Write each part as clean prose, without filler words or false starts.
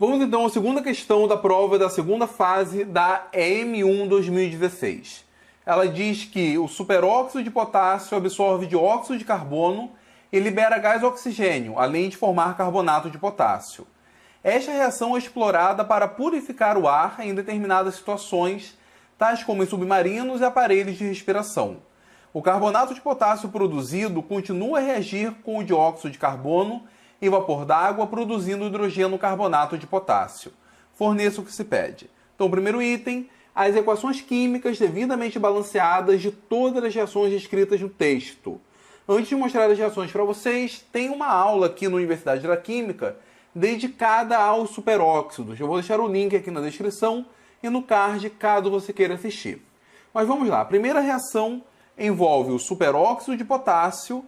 Vamos então à segunda questão da prova da segunda fase da EM1 2016. Ela diz que o superóxido de potássio absorve dióxido de carbono e libera gás oxigênio, além de formar carbonato de potássio. Esta reação é explorada para purificar o ar em determinadas situações, tais como em submarinos e aparelhos de respiração. O carbonato de potássio produzido continua a reagir com o dióxido de carbono e vapor d'água, produzindo hidrogênio carbonato de potássio. Forneça o que se pede. Então, primeiro item, as equações químicas devidamente balanceadas de todas as reações descritas no texto. Antes de mostrar as reações para vocês, tem uma aula aqui na Universidade da Química dedicada aos superóxidos. Eu vou deixar o link aqui na descrição e no card, caso você queira assistir. Mas vamos lá. A primeira reação envolve o superóxido de potássio,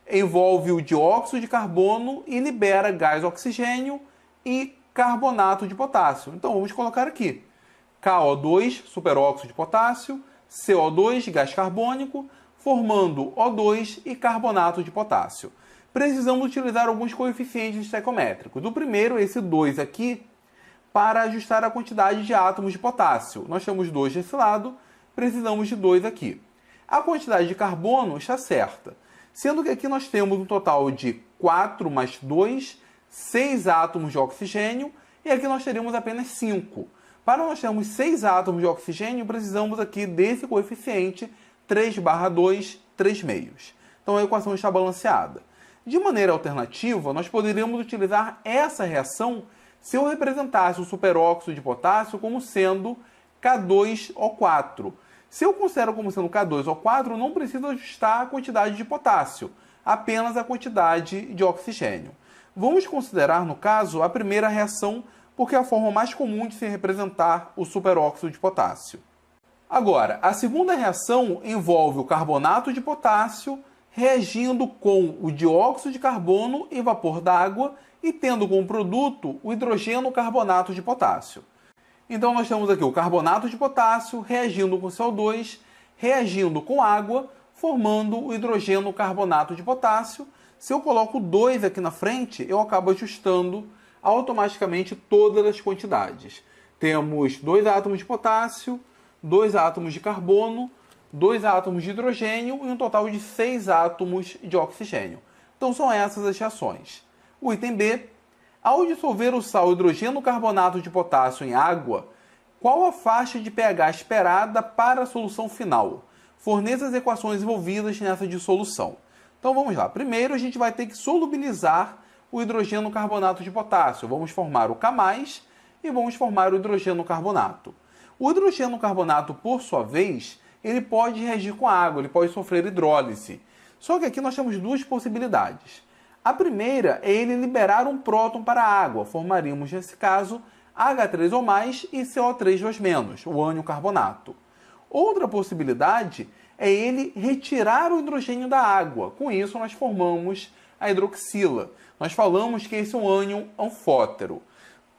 envolve o dióxido de carbono e libera gás oxigênio e carbonato de potássio. Então vamos colocar aqui KO2, superóxido de potássio, CO2, gás carbônico, formando O2 e carbonato de potássio. Precisamos utilizar alguns coeficientes estequiométricos. O primeiro, esse 2 aqui, para ajustar a quantidade de átomos de potássio. Nós temos 2 desse lado, precisamos de 2 aqui. A quantidade de carbono está certa, sendo que aqui nós temos um total de 4 mais 2, 6 átomos de oxigênio, e aqui nós teríamos apenas 5. Para nós termos 6 átomos de oxigênio, precisamos aqui desse coeficiente 3/2, 3 meios. Então a equação está balanceada. De maneira alternativa, nós poderíamos utilizar essa reação se eu representasse o superóxido de potássio como sendo K2O4. Se eu considero como sendo K2O4, não preciso ajustar a quantidade de potássio, apenas a quantidade de oxigênio. Vamos considerar, no caso, a primeira reação, porque é a forma mais comum de se representar o superóxido de potássio. Agora, a segunda reação envolve o carbonato de potássio reagindo com o dióxido de carbono e vapor d'água e tendo como produto o hidrogênio carbonato de potássio. Então nós temos aqui o carbonato de potássio reagindo com CO2, reagindo com água, formando o hidrogênio carbonato de potássio. Se eu coloco 2 aqui na frente, eu acabo ajustando automaticamente todas as quantidades. Temos 2 átomos de potássio, 2 átomos de carbono, 2 átomos de hidrogênio e um total de 6 átomos de oxigênio. Então são essas as reações. O item B. Ao dissolver o sal hidrogênio carbonato de potássio em água, qual a faixa de pH esperada para a solução final? Forneça as equações envolvidas nessa dissolução. Então vamos lá. Primeiro a gente vai ter que solubilizar o hidrogênio carbonato de potássio. Vamos formar o K+, e vamos formar o hidrogênio carbonato. O hidrogênio carbonato, por sua vez, ele pode reagir com a água, ele pode sofrer hidrólise. Só que aqui nós temos duas possibilidades. A primeira é ele liberar um próton para a água. Formaríamos, nesse caso, H3O+, e CO3 2-, o ânion carbonato. Outra possibilidade é ele retirar o hidrogênio da água. Com isso, nós formamos a hidroxila. Nós falamos que esse é um ânion anfótero.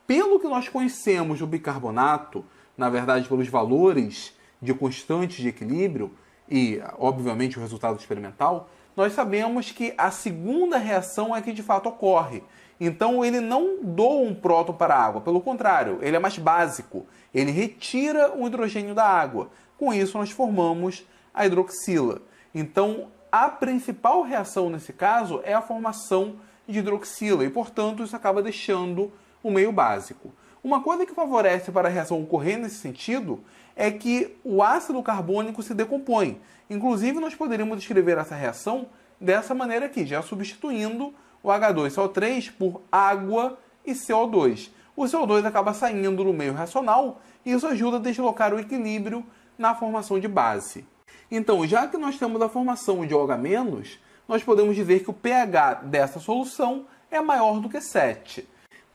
Pelo que nós conhecemos do bicarbonato, na verdade, pelos valores de constantes de equilíbrio e, obviamente, o resultado experimental, nós sabemos que a segunda reação é que de fato ocorre. Então ele não doa um próton para a água, pelo contrário, ele é mais básico. Ele retira o hidrogênio da água. Com isso nós formamos a hidroxila. Então a principal reação nesse caso é a formação de hidroxila e, portanto, isso acaba deixando o meio básico. Uma coisa que favorece para a reação ocorrer nesse sentido é que o ácido carbônico se decompõe. Inclusive, nós poderíamos escrever essa reação dessa maneira aqui, já substituindo o H2SO3 por água e CO2. O CO2 acaba saindo no meio reacional e isso ajuda a deslocar o equilíbrio na formação de base. Então, já que nós temos a formação de OH-, nós podemos dizer que o pH dessa solução é maior do que 7.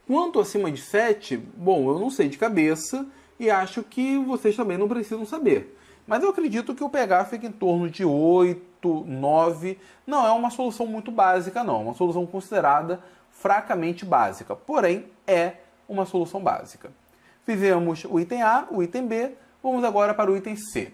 Quanto acima de 7, bom, eu não sei de cabeça e acho que vocês também não precisam saber. Mas eu acredito que o pH fica em torno de 8, 9. Não é uma solução muito básica, não. É uma solução considerada fracamente básica. Porém, é uma solução básica. Fizemos o item A, o item B. Vamos agora para o item C.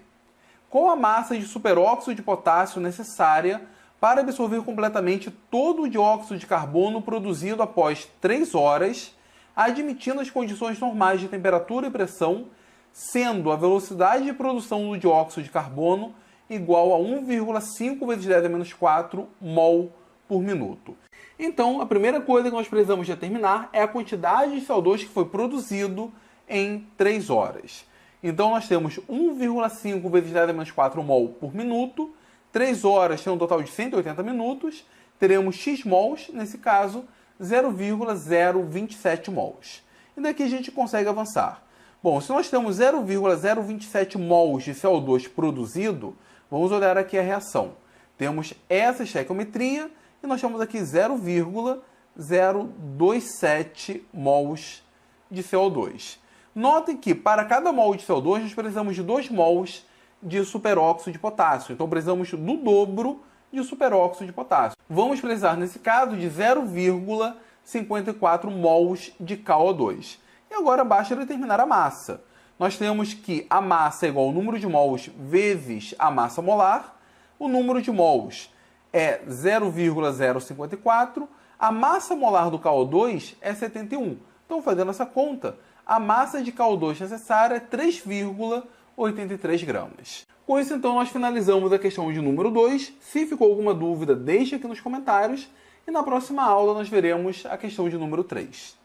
Qual a massa de superóxido de potássio necessária para absorver completamente todo o dióxido de carbono produzido após 3 horas admitindo as condições normais de temperatura e pressão, sendo a velocidade de produção do dióxido de carbono igual a 1,5 vezes 10 a menos 4 mol por minuto. Então, a primeira coisa que nós precisamos determinar é a quantidade de CO2 que foi produzido em 3 horas. Então, nós temos 1,5 vezes 10 a menos 4 mol por minuto. 3 horas tem um total de 180 minutos. Teremos x mols, nesse caso, 0,027 mols. E daqui a gente consegue avançar. Bom, se nós temos 0,027 mols de CO2 produzido, vamos olhar aqui a reação. Temos essa estequiometria e nós temos aqui 0,027 mols de CO2. Notem que para cada mol de CO2 nós precisamos de 2 mols de superóxido de potássio. Então precisamos do dobro de superóxido de potássio. Vamos precisar, nesse caso, de 0,54 mols de KO2. E agora basta determinar a massa. Nós temos que a massa é igual ao número de mols vezes a massa molar. O número de mols é 0,054. A massa molar do KO2 é 71. Então, fazendo essa conta, a massa de KO2 necessária é 3,83 gramas. Com isso, então, nós finalizamos a questão de número 2. Se ficou alguma dúvida, deixe aqui nos comentários. E na próxima aula nós veremos a questão de número 3.